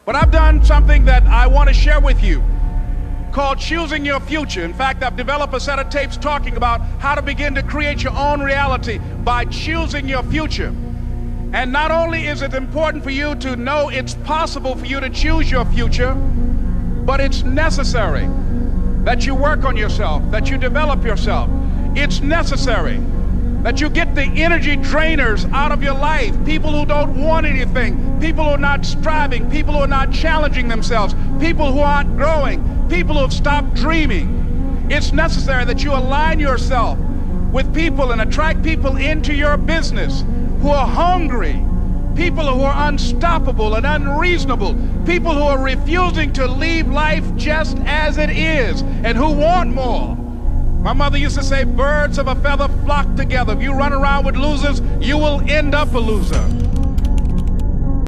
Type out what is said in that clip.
But I've done something that I want to share with you called Choosing Your Future. In fact, I've developed a set of tapes talking about how to begin to create your own reality by choosing your future. And not only is it important for you to know it's possible for you to choose your future, but it's necessary that you work on yourself, that you develop yourself. It's necessary that you get the energy drainers out of your life, people who don't want anything, people who are not striving, people who are not challenging themselves, people who aren't growing, people who have stopped dreaming. It's necessary that you align yourself with people and attract people into your business who are hungry, people who are unstoppable and unreasonable, people who are refusing to leave life just as it is and who want more. My mother used to say, birds of a feather flock together. If you run around with losers, you will end up a loser.